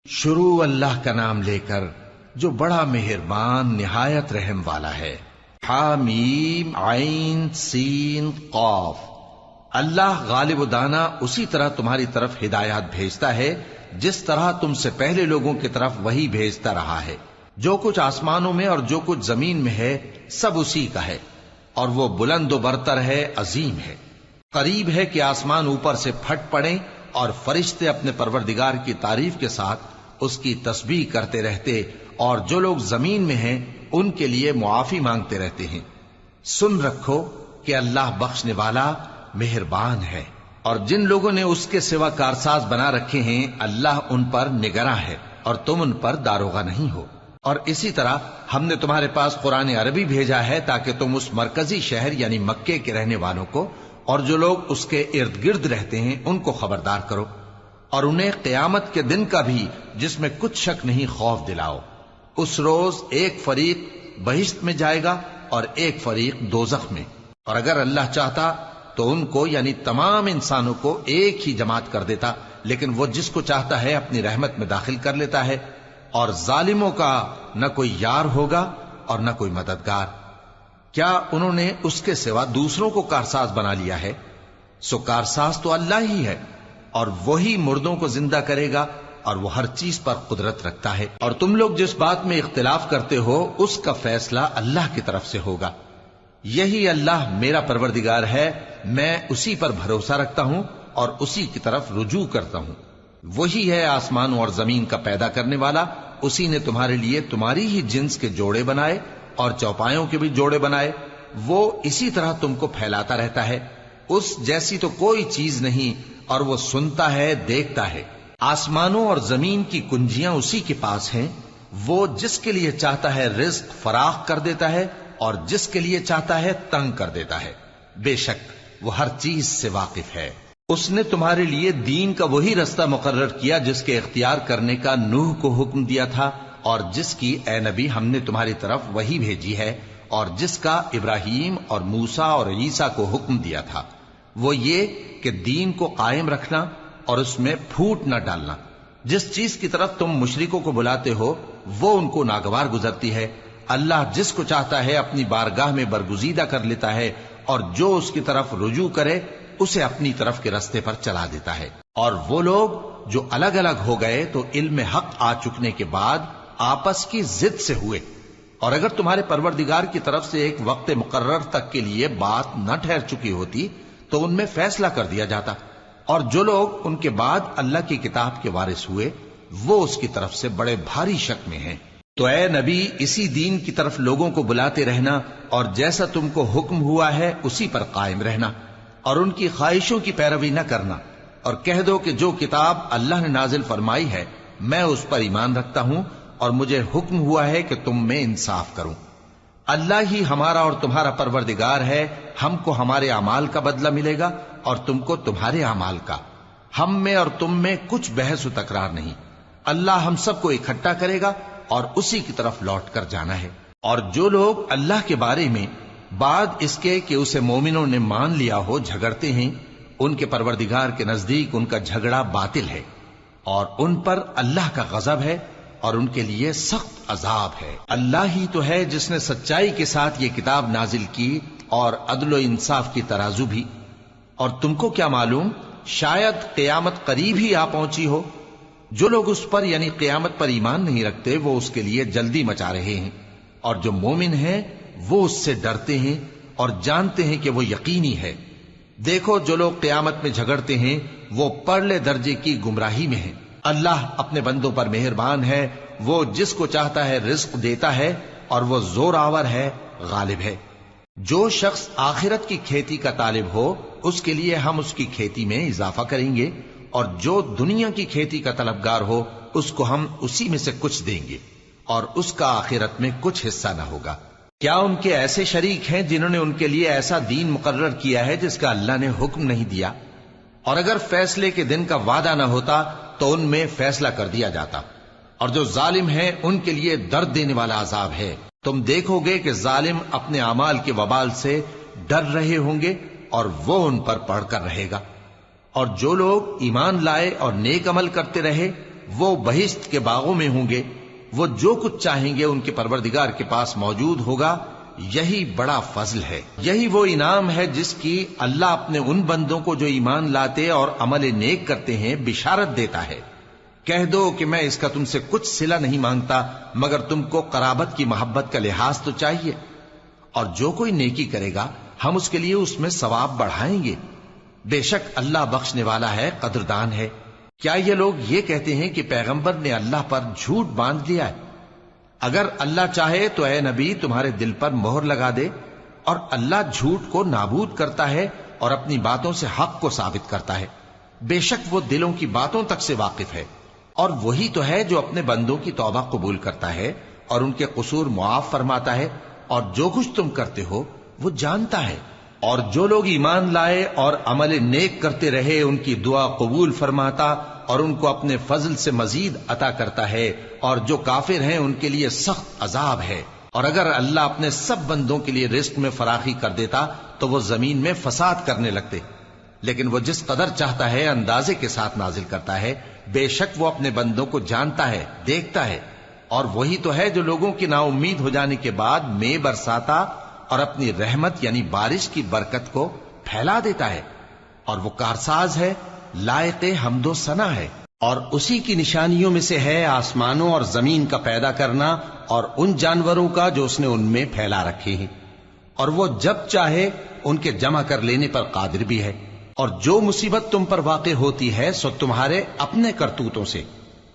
شروع اللہ کا نام لے کر جو بڑا مہربان نہایت رحم والا ہے۔ حامیم عین سین قاف۔ اللہ غالب و دانا اسی طرح تمہاری طرف ہدایات بھیجتا ہے جس طرح تم سے پہلے لوگوں کی طرف وہی بھیجتا رہا ہے۔ جو کچھ آسمانوں میں اور جو کچھ زمین میں ہے سب اسی کا ہے، اور وہ بلند و برتر ہے، عظیم ہے۔ قریب ہے کہ آسمان اوپر سے پھٹ پڑیں اور فرشتے اپنے پروردگار کی تعریف کے ساتھ اس کی تسبیح کرتے رہتے، اور جو لوگ زمین میں ہیں ان کے لیے معافی مانگتے رہتے ہیں۔ سن رکھو کہ اللہ بخشنے والا مہربان ہے، اور جن لوگوں نے اس کے سوا کارساز بنا رکھے ہیں اللہ ان پر نگراں ہے، اور تم ان پر داروغہ نہیں ہو۔ اور اسی طرح ہم نے تمہارے پاس قرآن عربی بھیجا ہے تاکہ تم اس مرکزی شہر یعنی مکے کے رہنے والوں کو اور جو لوگ اس کے ارد گرد رہتے ہیں ان کو خبردار کرو، اور انہیں قیامت کے دن کا بھی جس میں کچھ شک نہیں خوف دلاؤ۔ اس روز ایک فریق بہشت میں جائے گا اور ایک فریق دوزخ میں، اور اگر اللہ چاہتا تو ان کو یعنی تمام انسانوں کو ایک ہی جماعت کر دیتا، لیکن وہ جس کو چاہتا ہے اپنی رحمت میں داخل کر لیتا ہے، اور ظالموں کا نہ کوئی یار ہوگا اور نہ کوئی مددگار۔ کیا انہوں نے اس کے سوا دوسروں کو کارساز بنا لیا ہے؟ سو کارساز تو اللہ ہی ہے، اور وہی مردوں کو زندہ کرے گا، اور وہ ہر چیز پر قدرت رکھتا ہے۔ اور تم لوگ جس بات میں اختلاف کرتے ہو اس کا فیصلہ اللہ کی طرف سے ہوگا۔ یہی اللہ میرا پروردگار ہے، میں اسی پر بھروسہ رکھتا ہوں اور اسی کی طرف رجوع کرتا ہوں۔ وہی ہے آسمانوں اور زمین کا پیدا کرنے والا، اسی نے تمہارے لیے تمہاری ہی جنس کے جوڑے بنائے اور چوپایوں کے بھی جوڑے بنائے۔ وہ اسی طرح تم کو پھیلاتا رہتا ہے، اس جیسی تو کوئی چیز نہیں، اور وہ سنتا ہے، دیکھتا ہے۔ آسمانوں اور زمین کی کنجیاں اسی کے پاس ہیں، وہ جس کے لیے چاہتا ہے رزق فراخ کر دیتا ہے اور جس کے لیے چاہتا ہے تنگ کر دیتا ہے۔ بے شک وہ ہر چیز سے واقف ہے۔ اس نے تمہارے لیے دین کا وہی رستہ مقرر کیا جس کے اختیار کرنے کا نوح کو حکم دیا تھا، اور جس کی اے نبی ہم نے تمہاری طرف وہی بھیجی ہے، اور جس کا ابراہیم اور موسیٰ اور عیسیٰ کو حکم دیا تھا۔ وہ یہ کہ دین کو قائم رکھنا اور اس میں پھوٹ نہ ڈالنا۔ جس چیز کی طرف تم مشرکوں کو بلاتے ہو وہ ان کو ناگوار گزرتی ہے۔ اللہ جس کو چاہتا ہے اپنی بارگاہ میں برگزیدہ کر لیتا ہے، اور جو اس کی طرف رجوع کرے اسے اپنی طرف کے رستے پر چلا دیتا ہے۔ اور وہ لوگ جو الگ الگ ہو گئے تو علم حق آ چکنے کے بعد آپس کی ضد سے ہوئے، اور اگر تمہارے پروردگار کی طرف سے ایک وقت مقرر تک کے لیے بات نہ ٹھہر چکی ہوتی تو ان میں فیصلہ کر دیا جاتا، اور جو لوگ ان کے بعد اللہ کی کتاب کے وارث ہوئے وہ اس کی طرف سے بڑے بھاری شک میں ہیں۔ تو اے نبی اسی دین کی طرف لوگوں کو بلاتے رہنا، اور جیسا تم کو حکم ہوا ہے اسی پر قائم رہنا، اور ان کی خواہشوں کی پیروی نہ کرنا، اور کہہ دو کہ جو کتاب اللہ نے نازل فرمائی ہے میں اس پر ایمان رکھتا ہوں، اور مجھے حکم ہوا ہے کہ تم میں انصاف کروں۔ اللہ ہی ہمارا اور تمہارا پروردگار ہے، ہم کو ہمارے اعمال کا بدلہ ملے گا اور تم کو تمہارے اعمال کا۔ ہم میں اور تم میں کچھ بحث و تکرار نہیں، اللہ ہم سب کو اکٹھا کرے گا اور اسی کی طرف لوٹ کر جانا ہے۔ اور جو لوگ اللہ کے بارے میں بعد اس کے کہ اسے مومنوں نے مان لیا ہو جھگڑتے ہیں، ان کے پروردگار کے نزدیک ان کا جھگڑا باطل ہے، اور ان پر اللہ کا غضب ہے اور ان کے لیے سخت عذاب ہے۔ اللہ ہی تو ہے جس نے سچائی کے ساتھ یہ کتاب نازل کی اور عدل و انصاف کی ترازو بھی۔ اور تم کو کیا معلوم، شاید قیامت قریب ہی آ پہنچی ہو۔ جو لوگ اس پر یعنی قیامت پر ایمان نہیں رکھتے وہ اس کے لیے جلدی مچا رہے ہیں، اور جو مومن ہیں وہ اس سے ڈرتے ہیں اور جانتے ہیں کہ وہ یقینی ہے۔ دیکھو جو لوگ قیامت میں جھگڑتے ہیں وہ پرلے درجے کی گمراہی میں ہیں۔ اللہ اپنے بندوں پر مہربان ہے، وہ جس کو چاہتا ہے رزق دیتا ہے، اور وہ زور آور ہے، غالب ہے۔ جو شخص آخرت کی کھیتی کا طالب ہو اس کے لیے ہم اس کی کھیتی میں اضافہ کریں گے، اور جو دنیا کی کھیتی کا طلبگار ہو اس کو ہم اسی میں سے کچھ دیں گے، اور اس کا آخرت میں کچھ حصہ نہ ہوگا۔ کیا ان کے ایسے شریک ہیں جنہوں نے ان کے لیے ایسا دین مقرر کیا ہے جس کا اللہ نے حکم نہیں دیا؟ اور اگر فیصلے کے دن کا وعدہ نہ ہوتا تو ان میں فیصلہ کر دیا جاتا، اور جو ظالم ہیں ان کے لیے درد دینے والا عذاب ہے۔ تم دیکھو گے کہ ظالم اپنے اعمال کے وبال سے ڈر رہے ہوں گے اور وہ ان پر پڑھ کر رہے گا، اور جو لوگ ایمان لائے اور نیک عمل کرتے رہے وہ بہشت کے باغوں میں ہوں گے، وہ جو کچھ چاہیں گے ان کے پروردگار کے پاس موجود ہوگا۔ یہی بڑا فضل ہے، یہی وہ انعام ہے جس کی اللہ اپنے ان بندوں کو جو ایمان لاتے اور عمل نیک کرتے ہیں بشارت دیتا ہے۔ کہہ دو کہ میں اس کا تم سے کچھ صلہ نہیں مانگتا، مگر تم کو قرابت کی محبت کا لحاظ تو چاہیے، اور جو کوئی نیکی کرے گا ہم اس کے لیے اس میں ثواب بڑھائیں گے۔ بے شک اللہ بخشنے والا ہے، قدردان ہے۔ کیا یہ لوگ یہ کہتے ہیں کہ پیغمبر نے اللہ پر جھوٹ باندھ لیا ہے؟ اگر اللہ چاہے تو اے نبی تمہارے دل پر مہر لگا دے، اور اللہ جھوٹ کو نابود کرتا ہے اور اپنی باتوں سے حق کو ثابت کرتا ہے۔ بے شک وہ دلوں کی باتوں تک سے واقف ہے، اور وہی تو ہے جو اپنے بندوں کی توبہ قبول کرتا ہے اور ان کے قصور معاف فرماتا ہے، اور جو کچھ تم کرتے ہو وہ جانتا ہے۔ اور جو لوگ ایمان لائے اور عمل نیک کرتے رہے ان کی دعا قبول فرماتا اور ان کو اپنے فضل سے مزید عطا کرتا ہے، اور جو کافر ہیں ان کے لیے سخت عذاب ہے۔ اور اگر اللہ اپنے سب بندوں کے لیے رزق میں فراخی کر دیتا تو وہ زمین میں فساد کرنے لگتے، لیکن وہ جس قدر چاہتا ہے اندازے کے ساتھ نازل کرتا ہے۔ بے شک وہ اپنے بندوں کو جانتا ہے، دیکھتا ہے، اور وہی تو ہے جو لوگوں کی نا امید ہو جانے کے بعد میں برساتا اور اپنی رحمت یعنی بارش کی برکت کو پھیلا دیتا ہے، اور وہ کارساز ہے، لائق حمد و ثنا ہے۔ اور اسی کی نشانیوں میں سے ہے آسمانوں اور زمین کا پیدا کرنا اور ان جانوروں کا جو اس نے ان میں پھیلا رکھے ہیں، اور وہ جب چاہے ان کے جمع کر لینے پر قادر بھی ہے۔ اور جو مصیبت تم پر واقع ہوتی ہے سو تمہارے اپنے کرتوتوں سے،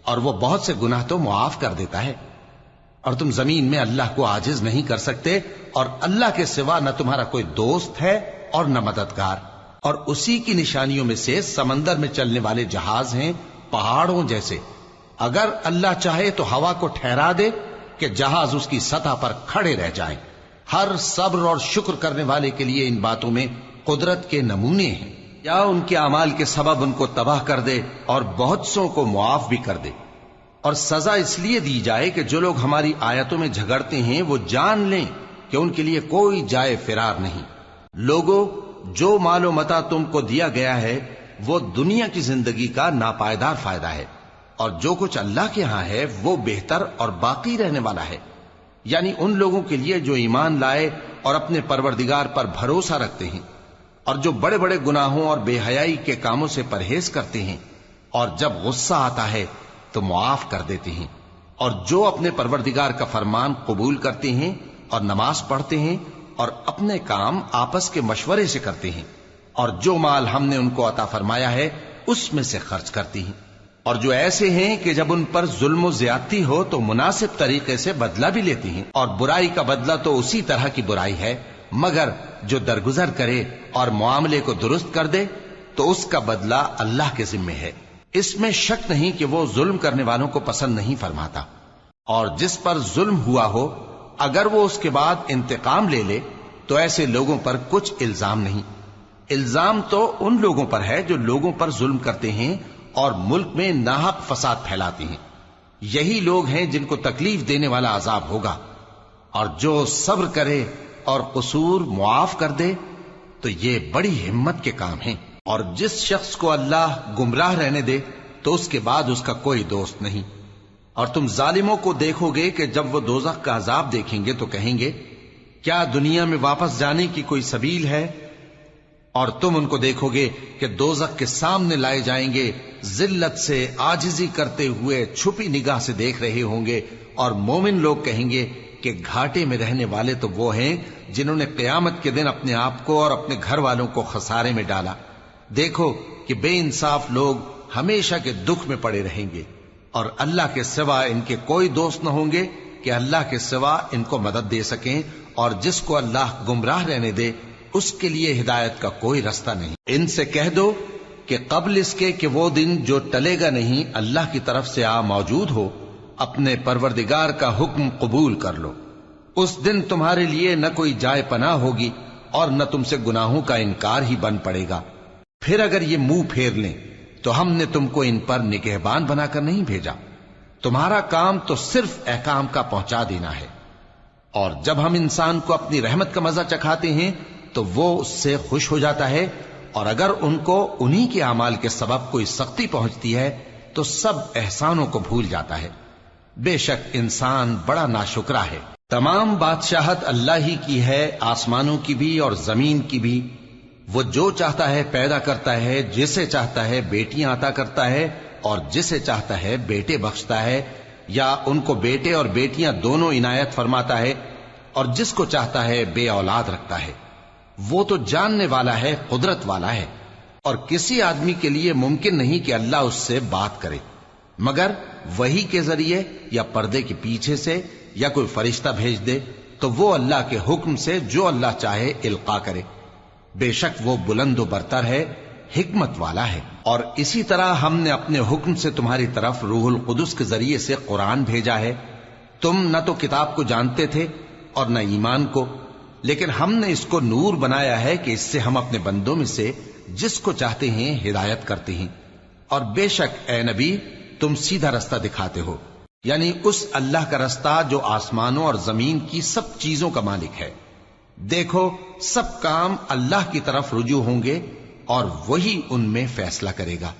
اور وہ بہت سے گناہ تو معاف کر دیتا ہے۔ اور تم زمین میں اللہ کو عاجز نہیں کر سکتے، اور اللہ کے سوا نہ تمہارا کوئی دوست ہے اور نہ مددگار۔ اور اسی کی نشانیوں میں سے سمندر میں چلنے والے جہاز ہیں پہاڑوں جیسے۔ اگر اللہ چاہے تو ہوا کو ٹھہرا دے کہ جہاز اس کی سطح پر کھڑے رہ جائیں۔ ہر صبر اور شکر کرنے والے کے لیے ان باتوں میں قدرت کے نمونے ہیں۔ یا ان کے اعمال کے سبب ان کو تباہ کر دے اور بہت سو کو معاف بھی کر دے۔ اور سزا اس لیے دی جائے کہ جو لوگ ہماری آیتوں میں جھگڑتے ہیں وہ جان لیں کہ ان کے لیے کوئی جائے فرار نہیں۔ لوگوں، جو مال و متاع تم کو دیا گیا ہے وہ دنیا کی زندگی کا ناپائیدار فائدہ ہے، اور جو کچھ اللہ کے ہاں ہے وہ بہتر اور باقی رہنے والا ہے، یعنی ان لوگوں کے لیے جو ایمان لائے اور اپنے پروردگار پر بھروسہ رکھتے ہیں، اور جو بڑے بڑے گناہوں اور بے حیائی کے کاموں سے پرہیز کرتے ہیں، اور جب غصہ آتا ہے تو معاف کر دیتے ہیں، اور جو اپنے پروردگار کا فرمان قبول کرتے ہیں اور نماز پڑھتے ہیں اور اپنے کام آپس کے مشورے سے کرتے ہیں، اور جو مال ہم نے ان کو عطا فرمایا ہے اس میں سے خرچ کرتی ہیں۔ اور جو ایسے ہیں کہ جب ان پر ظلم و زیادتی ہو تو مناسب طریقے سے بدلہ بھی لیتی ہیں، اور برائی کا بدلہ تو اسی طرح کی برائی ہے، مگر جو درگزر کرے اور معاملے کو درست کر دے تو اس کا بدلہ اللہ کے ذمے ہے۔ اس میں شک نہیں کہ وہ ظلم کرنے والوں کو پسند نہیں فرماتا۔ اور جس پر ظلم ہوا ہو اگر وہ اس کے بعد انتقام لے لے تو ایسے لوگوں پر کچھ الزام نہیں۔ الزام تو ان لوگوں پر ہے جو لوگوں پر ظلم کرتے ہیں اور ملک میں ناحق فساد پھیلاتے ہیں۔ یہی لوگ ہیں جن کو تکلیف دینے والا عذاب ہوگا۔ اور جو صبر کرے اور قصور معاف کر دے تو یہ بڑی ہمت کے کام ہیں۔ اور جس شخص کو اللہ گمراہ رہنے دے تو اس کے بعد اس کا کوئی دوست نہیں۔ اور تم ظالموں کو دیکھو گے کہ جب وہ دوزخ کا عذاب دیکھیں گے تو کہیں گے کیا دنیا میں واپس جانے کی کوئی سبیل ہے؟ اور تم ان کو دیکھو گے کہ دوزخ کے سامنے لائے جائیں گے، ذلت سے عاجزی کرتے ہوئے چھپی نگاہ سے دیکھ رہے ہوں گے، اور مومن لوگ کہیں گے کہ گھاٹے میں رہنے والے تو وہ ہیں جنہوں نے قیامت کے دن اپنے آپ کو اور اپنے گھر والوں کو خسارے میں ڈالا۔ دیکھو کہ بے انصاف لوگ ہمیشہ کے دکھ میں پڑے رہیں گے، اور اللہ کے سوا ان کے کوئی دوست نہ ہوں گے کہ اللہ کے سوا ان کو مدد دے سکیں، اور جس کو اللہ گمراہ رہنے دے اس کے لیے ہدایت کا کوئی رستہ نہیں۔ ان سے کہہ دو کہ قبل اس کے کہ وہ دن جو ٹلے گا نہیں اللہ کی طرف سے آ موجود ہو، اپنے پروردگار کا حکم قبول کر لو۔ اس دن تمہارے لیے نہ کوئی جائے پناہ ہوگی اور نہ تم سے گناہوں کا انکار ہی بن پڑے گا۔ پھر اگر یہ منہ پھیر لیں تو ہم نے تم کو ان پر نگہبان بنا کر نہیں بھیجا، تمہارا کام تو صرف احکام کا پہنچا دینا ہے۔ اور جب ہم انسان کو اپنی رحمت کا مزہ چکھاتے ہیں تو وہ اس سے خوش ہو جاتا ہے، اور اگر ان کو انہی کے اعمال کے سبب کوئی سختی پہنچتی ہے تو سب احسانوں کو بھول جاتا ہے۔ بے شک انسان بڑا ناشکرا ہے۔ تمام بادشاہت اللہ ہی کی ہے، آسمانوں کی بھی اور زمین کی بھی۔ وہ جو چاہتا ہے پیدا کرتا ہے، جسے چاہتا ہے بیٹیاں عطا کرتا ہے اور جسے چاہتا ہے بیٹے بخشتا ہے، یا ان کو بیٹے اور بیٹیاں دونوں عنایت فرماتا ہے، اور جس کو چاہتا ہے بے اولاد رکھتا ہے۔ وہ تو جاننے والا ہے، قدرت والا ہے، اور کسی آدمی کے لیے ممکن نہیں کہ اللہ اس سے بات کرے مگر وحی کے ذریعے یا پردے کے پیچھے سے، یا کوئی فرشتہ بھیج دے تو وہ اللہ کے حکم سے جو اللہ چاہے القا کرے۔ بے شک وہ بلند و برتر ہے، حکمت والا ہے۔ اور اسی طرح ہم نے اپنے حکم سے تمہاری طرف روح القدس کے ذریعے سے قرآن بھیجا ہے۔ تم نہ تو کتاب کو جانتے تھے اور نہ ایمان کو، لیکن ہم نے اس کو نور بنایا ہے کہ اس سے ہم اپنے بندوں میں سے جس کو چاہتے ہیں ہدایت کرتے ہیں۔ اور بے شک اے نبی تم سیدھا رستہ دکھاتے ہو، یعنی اس اللہ کا رستہ جو آسمانوں اور زمین کی سب چیزوں کا مالک ہے۔ دیکھو سب کام اللہ کی طرف رجوع ہوں گے اور وہی ان میں فیصلہ کرے گا۔